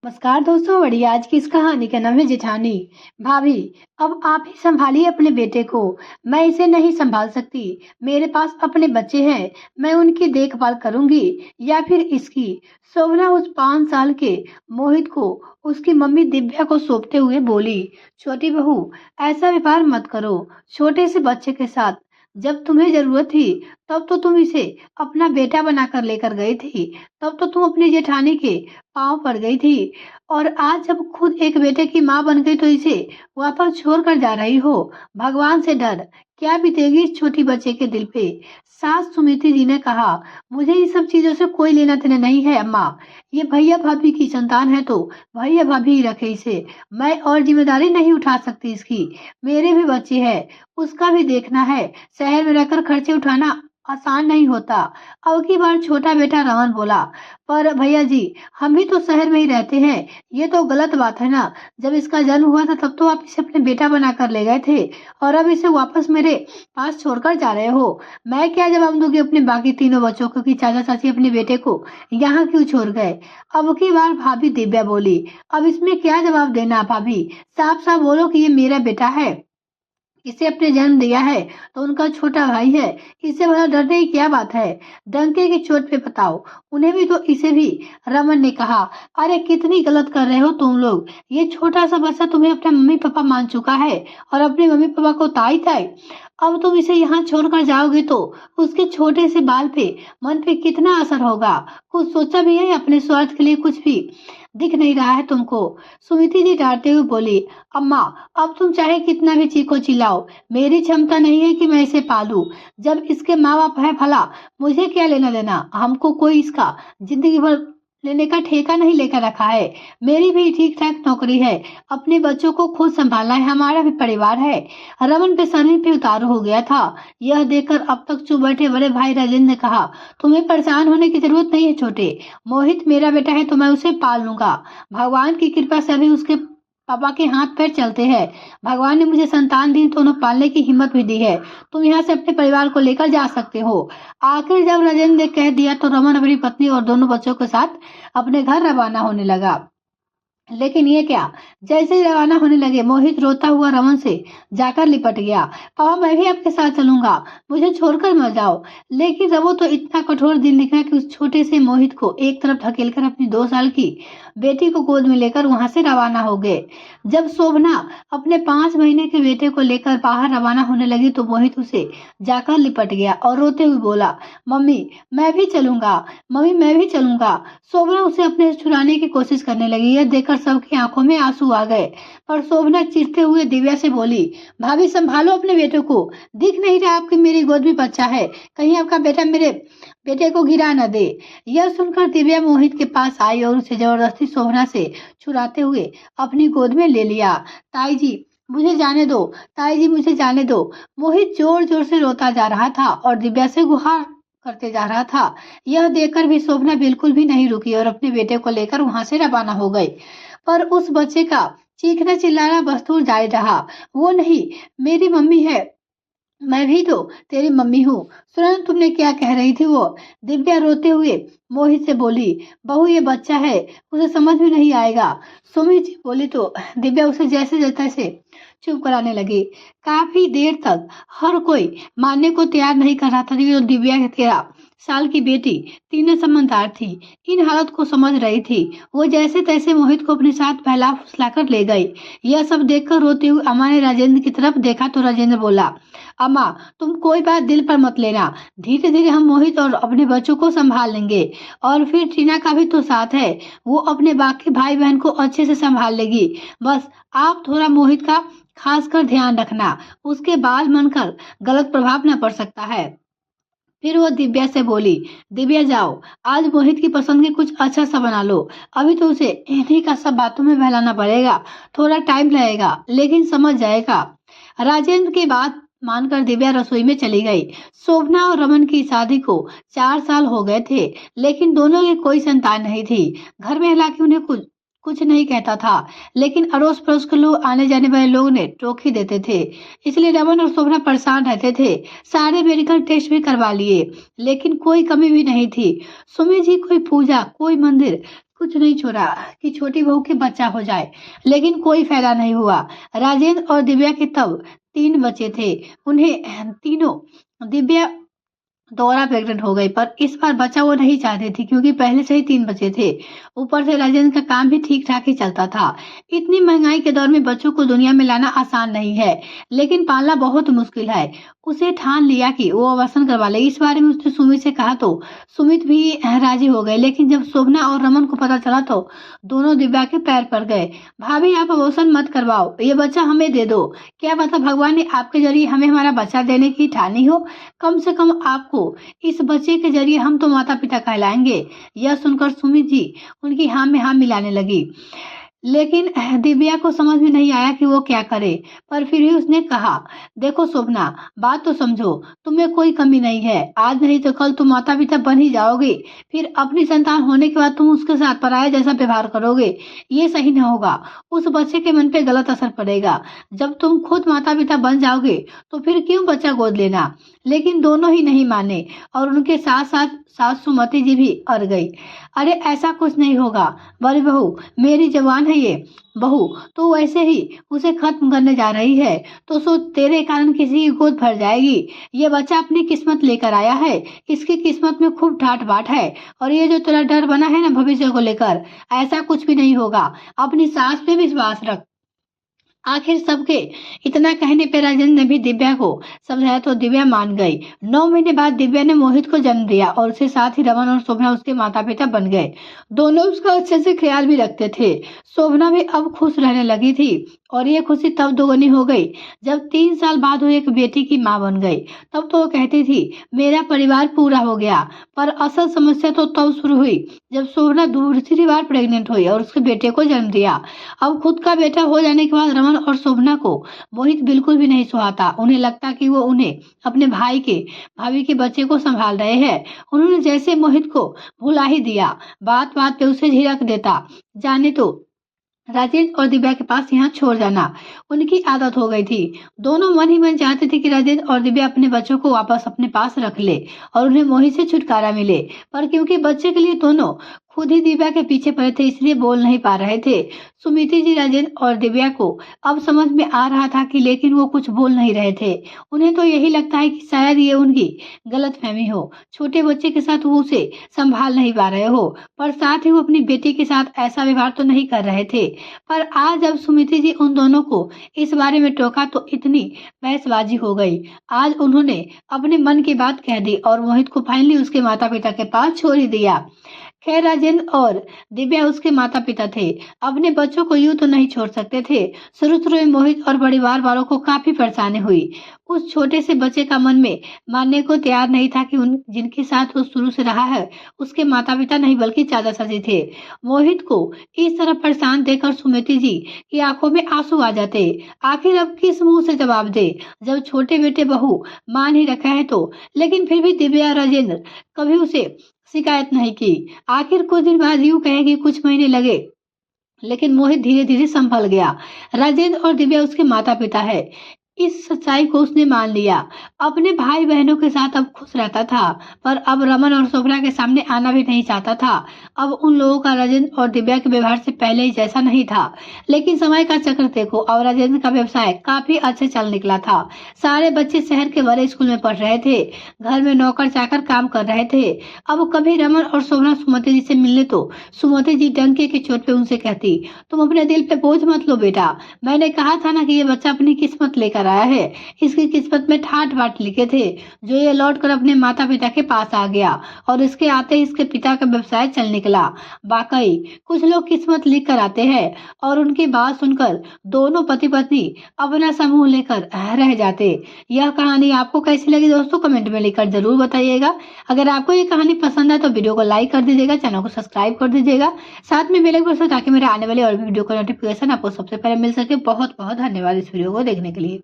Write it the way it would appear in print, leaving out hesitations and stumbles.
नमस्कार दोस्तों, बड़ी आज की इस कहानी का नाम है जेठानी। भाभी, अब आप ही संभालिए अपने बेटे को। मैं इसे नहीं संभाल सकती। मेरे पास अपने बच्चे हैं, मैं उनकी देखभाल करूंगी या फिर इसकी। शोभना उस 5 साल के मोहित को उसकी मम्मी दिव्या को सौंपते हुए बोली, छोटी बहू, ऐसा व्यवहार मत करो छोटे से बच्चे के साथ। जब तुम्हें जरूरत थी तब तो तुम इसे अपना बेटा बनाकर लेकर गई थी। तब तो तुम अपनी जेठानी के पाँव पड़ गई थी, और आज जब खुद एक बेटे की माँ बन गई तो इसे वापस छोड़ कर जा रही हो। भगवान से डर, क्या बीतेगी इस छोटी बच्चे के दिल पे। सास सुमित्रा जी ने कहा, मुझे इन सब चीजों से कोई लेना देना नहीं है अम्मा। ये भैया भाभी की संतान है तो भैया भाभी ही रखे इसे। मैं और जिम्मेदारी नहीं उठा सकती इसकी। मेरे भी बच्चे हैं, उसका भी देखना है। शहर में रहकर खर्चे उठाना आसान नहीं होता। अब की बार छोटा बेटा रमन बोला, पर भैया जी, हम भी तो शहर में ही रहते हैं। ये तो गलत बात है ना। जब इसका जन्म हुआ था तब तो आप इसे अपने बेटा बनाकर ले गए थे, और अब इसे वापस मेरे पास छोड़कर जा रहे हो। मैं क्या जवाब दूंगी अपने बाकी तीनों बच्चों को कि चाचा चाची अपने बेटे को यहाँ क्यों छोड़ गए। अब की बार भाभी दिव्या बोली, अब इसमें क्या जवाब देना भाभी। साफ साफ बोलो कि ये मेरा बेटा है, इसे अपने जन्म दिया है तो उनका छोटा भाई है। इससे बड़ा डरने की क्या बात है। डंके की चोट पे बताओ, उन्हें भी तो इसे भी। रमन ने कहा, अरे कितनी गलत कर रहे हो तुम लोग। ये छोटा सा बच्चा तुम्हें अपने मम्मी पापा मान चुका है और अपने मम्मी पापा को ताई ताई। अब तुम इसे यहाँ छोड़कर जाओगे तो उसके छोटे से बाल पे मन पे कितना असर होगा। कुछ सोचा भी है अपने स्वार्थ के लिए? कुछ भी दिख नहीं रहा है तुमको। सुमिति जी डांटते हुए बोली, अम्मा, अब तुम चाहे कितना भी चीखो चिल्लाओ, मेरी क्षमता नहीं है कि मैं इसे पालूं। जब इसके माँ बाप है भला, मुझे क्या लेना देना। हमको कोई इसका जिंदगी भर लेने का ठेका नहीं लेकर रखा है। मेरी भी ठीक ठाक नौकरी है, अपने बच्चों को खुद संभालना है, हमारा भी परिवार है। रमन पे सर पे उतारू हो गया था। यह देखकर अब तक चुप बैठे बड़े भाई राजेंद्र ने कहा, तुम्हें परेशान होने की जरूरत नहीं है छोटे। मोहित मेरा बेटा है तो मैं उसे पाल लूंगा। भगवान की कृपा से अभी उसके पापा के हाथ पैर चलते हैं। भगवान ने मुझे संतान दी तो उन्हें पालने की हिम्मत भी दी है। तुम यहाँ से अपने परिवार को लेकर जा सकते हो। आखिर जब राजेंद्र ने कह दिया तो रमन अपनी पत्नी और दोनों बच्चों के साथ अपने घर रवाना होने लगा। लेकिन ये क्या, जैसे ही रवाना होने लगे मोहित रोता हुआ रमन से जाकर लिपट गया। पापा, मैं भी आपके साथ चलूंगा, मुझे छोड़कर मत जाओ। लेकिन रवो तो इतना कठोर दिल निकला कि उस छोटे से मोहित को एक तरफ ढकेलकर अपनी 2 साल की बेटी को गोद में लेकर वहां से रवाना हो गए। जब शोभना अपने 5 महीने के बेटे को लेकर बाहर रवाना होने लगी तो मोहित उसे जाकर लिपट गया और रोते हुए बोला, मम्मी मैं भी चलूंगा, मम्मी मैं भी चलूंगा। शोभना उसे अपने से छुड़ाने की कोशिश करने लगी। यह देखकर सबकी आंखों में आंसू आ गए, पर शोभना चिढ़ते हुए दिव्या से बोली, भाभी संभालो अपने बेटे को। दिख नहीं रहा आपकी मेरी गोद में बच्चा है, कहीं आपका बेटा मेरे बेटे को गिरा न दे। यह सुनकर दिव्या मोहित के पास आई और उसे जबरदस्ती शोभना से छुड़ाते हुए अपनी गोद में ले लिया। ताई जी मुझे जाने दो, ताई जी मुझे जाने दो। मोहित जोर जोर से रोता जा रहा था और दिव्या से गुहार करते जा रहा था। यह देखकर भी शोभना बिल्कुल भी नहीं रुकी और अपने बेटे को लेकर वहां से रवाना हो गई। पर उस बच्चे का चीखना चिल्लाना बस्तूर जारी रहा। वो नहीं, मेरी मम्मी है, मैं भी तो तेरी मम्मी हूँ। सुना ना तुमने क्या कह रही थी वो। दिव्या रोते हुए मोहित से बोली, बहू ये बच्चा है, उसे समझ में नहीं आएगा। सुमित जी बोली तो दिव्या उसे जैसे तैसे चुप कराने लगी। काफी देर तक हर कोई मानने को तैयार नहीं कर रहा था कि जो दिव्या 13 साल की बेटी तीनों समझदार थी, इन हालत को समझ रही थी। वो जैसे तैसे मोहित को अपने साथ बहला फुसलाकर ले गई। यह सब देखकर रोते हुए अम्मा ने राजेंद्र की तरफ देखा तो राजेंद्र बोला, अम्मा तुम कोई बात दिल पर मत लेना, धीरे धीरे हम मोहित और अपने बच्चों को संभाल लेंगे। और फिर टीना का भी तो साथ है, वो अपने बाकी भाई बहन को अच्छे से संभाल लेगी। बस आप थोड़ा मोहित का खासकर ध्यान रखना, उसके बाल मन कर गलत प्रभाव न पड़ सकता है। फिर वो दिव्या से बोली, दिव्या जाओ, आज मोहित की पसंद की कुछ अच्छा सा बना लो। अभी तो उसे इन्हीं का सब बातों में बहलाना पड़ेगा, थोड़ा टाइम लगेगा लेकिन समझ जाएगा। राजेंद्र की बात मानकर दिव्या रसोई में चली गई। शोभना और रमन की शादी को 4 साल हो गए थे, लेकिन दोनों की कोई संतान नहीं थी। घर में हालांकि उन्हें कुछ कुछ नहीं कहता था, लेकिन अड़ोस पड़ोस के लोग, आने जाने वाले लोग ने टोक ही देते थे। इसलिए रमन और शोभना परेशान रहते थे। सारे मेडिकल टेस्ट भी करवा लिए, लेकिन कोई कमी भी नहीं थी। सुमी जी कोई पूजा, कोई मंदिर, कुछ नहीं छोड़ा कि छोटी बहू के बच्चा हो जाए, लेकिन कोई फायदा नहीं हुआ। राजेंद्र और दिव्या के तब 3 बच्चे थे। उन्हें तीनों दिव्या दोबारा प्रेग्नेंट हो गई, पर इस बार बच्चा वो नहीं चाहती थी क्योंकि पहले से ही 3 बच्चे थे। ऊपर से राजेंद्र का काम भी ठीक ठाक ही चलता था। इतनी महंगाई के दौर में बच्चों को दुनिया में लाना आसान नहीं है, लेकिन पालना बहुत मुश्किल है। उसे ठान लिया कि वो अबॉर्शन करवा ले। इस बारे में उसने सुमित से कहा तो सुमित भी राजी हो गए, लेकिन जब शोभना और रमन को पता चला तो दोनों दिव्या के पैर पड़ गए। भाभी, आप अबॉर्शन मत करवाओ, ये बच्चा हमें दे दो। क्या पता भगवान ने आपके जरिए हमें हमारा बच्चा देने की ठानी हो। कम से कम आपको इस बच्चे के जरिए हम तो माता पिता कहलाएंगे। यह सुनकर सुमित जी उनकी हाँ में हाँ मिलाने लगी, लेकिन दिव्या को समझ में नहीं आया कि वो क्या करे। पर फिर भी उसने कहा, देखो शोभना, बात तो समझो, तुम्हें कोई कमी नहीं है। आज नहीं तो कल तुम माता पिता बन ही जाओगे। फिर अपनी संतान होने के बाद तुम उसके साथ पराया जैसा व्यवहार करोगे, ये सही न होगा। उस बच्चे के मन पे गलत असर पड़ेगा। जब तुम खुद माता पिता बन जाओगे तो फिर क्यों बच्चा गोद लेना। लेकिन दोनों ही नहीं माने और उनके साथ साथ सास सुमति जी भी अड़ गई। अरे ऐसा कुछ नहीं होगा, बड़ी बहू मेरी जवान है ये बहू, तो वैसे ही उसे खत्म करने जा रही है तो सो तेरे कारण किसी की गोद भर जाएगी। ये बच्चा अपनी किस्मत लेकर आया है, इसकी किस्मत में खूब ठाट बाट है। और ये जो तेरा डर बना है ना भविष्य को लेकर, ऐसा कुछ भी नहीं होगा। अपनी सास पे विश्वास रख। आखिर सबके इतना कहने पे राजेंद्र ने भी दिव्या को समझाया तो दिव्या मान गई। 9 महीने बाद दिव्या ने मोहित को जन्म दिया और उसके साथ ही रमन और शोभना उसके माता पिता बन गए। दोनों उसका अच्छे से ख्याल भी रखते थे। शोभना भी अब खुश रहने लगी थी और ये खुशी तब दोगुनी हो गई जब 3 साल बाद वो एक बेटी की माँ बन गई। तब तो वो कहती थी मेरा परिवार पूरा हो गया, पर असल समस्या तो तब शुरू हुई जब शोभना दूसरी बार प्रेग्नेंट हुई और उसके बेटे को जन्म दिया। अब खुद का बेटा हो जाने के बाद रमन और शोभना को मोहित बिल्कुल भी नहीं सुहाता। उन्हें लगता कि वो उन्हें अपने भाभी के बच्चे को संभाल रहे हैं। उन्होंने जैसे मोहित को भुला ही दिया, बात बात पे उसे झिड़क देता। जाने तो राजेंद्र और दिव्या के पास यहाँ छोड़ जाना उनकी आदत हो गई थी। दोनों मन ही मन चाहते थे कि राजेंद्र और दिव्या अपने बच्चों को वापस अपने पास रख ले और उन्हें मोहित से छुटकारा मिले, पर क्योंकि बच्चे के लिए दोनों खुद ही दिव्या के पीछे पड़े थे इसलिए बोल नहीं पा रहे थे। सुमिति जी राजेंद्र और दिव्या को अब समझ में आ रहा था कि लेकिन वो कुछ बोल नहीं रहे थे। उन्हें तो यही लगता है कि शायद ये उनकी गलतफहमी हो, छोटे बच्चे के साथ वो उसे संभाल नहीं पा रहे हो, पर साथ ही वो अपनी बेटी के साथ ऐसा व्यवहार तो नहीं कर रहे थे। पर आज जब सुमिति जी उन दोनों को इस बारे में टोका तो इतनी बहसबाजी हो गई। आज उन्होंने अपने मन की बात कह दी और मोहित को फाइनली उसके माता पिता के पास छोड़ ही दिया। खैर राजेंद्र और दिव्या उसके माता पिता थे, अपने बच्चों को यूं तो नहीं छोड़ सकते थे। शुरू शुरू में मोहित और परिवार वालों को काफी परेशानी हुई। उस छोटे से बच्चे का मन में मानने को तैयार नहीं था कि उन जिनके साथ वो शुरू से रहा है उसके माता पिता नहीं बल्कि चाचा चाची थे। मोहित को इस तरह परेशान देखकर सुमिति जी की आंखों में आंसू आ जाते। आखिर अब किस मुंह से जवाब दे जब छोटे बेटे बहू मान ही रखा है तो। लेकिन फिर भी दिव्या और राजेंद्र कभी उसे शिकायत नहीं की। आखिर कुछ दिन बाद यूं कहे कि कुछ महीने लगे, लेकिन मोहित धीरे धीरे संभल गया। राजेंद्र और दिव्या उसके माता पिता है, इस सच्चाई को उसने मान लिया। अपने भाई बहनों के साथ अब खुश रहता था, पर अब रमन और शोभना के सामने आना भी नहीं चाहता था। अब उन लोगों का राजेंद्र और दिव्या के व्यवहार से पहले ही जैसा नहीं था। लेकिन समय का चक्र देखो और राजेंद्र का व्यवसाय काफी अच्छे चल निकला था। सारे बच्चे शहर के बड़े स्कूल में पढ़ रहे थे, घर में नौकर चाकर काम कर रहे थे। अब कभी रमन और शोभना सुमति जी से मिलने तो सुमति जी डंके की चोट पे उनसे कहती, तुम अपने दिल पे बोझ मत लो बेटा, मैंने कहा था ना कि ये बच्चा अपनी किस्मत लेकर आया है। इसकी किस्मत में ठाट बाट लिखे थे जो ये लौट कर अपने माता पिता के पास आ गया और इसके आते ही इसके पिता का व्यवसाय चल निकला। वाकई कुछ लोग किस्मत लिख कर आते हैं और उनकी बात सुनकर दोनों पति पत्नी अपना समूह लेकर रह जाते। यह कहानी आपको कैसी लगी दोस्तों, कमेंट में लिखकर जरूर बताइएगा। अगर आपको ये कहानी पसंद है तो वीडियो को लाइक कर दीजिएगा, चैनल को सब्सक्राइब कर दीजिएगा, साथ में बेल आइकन ताकि मेरे आने वाले और भी वीडियो का नोटिफिकेशन आपको सबसे पहले मिल सके। बहुत बहुत धन्यवाद इस वीडियो को देखने के लिए।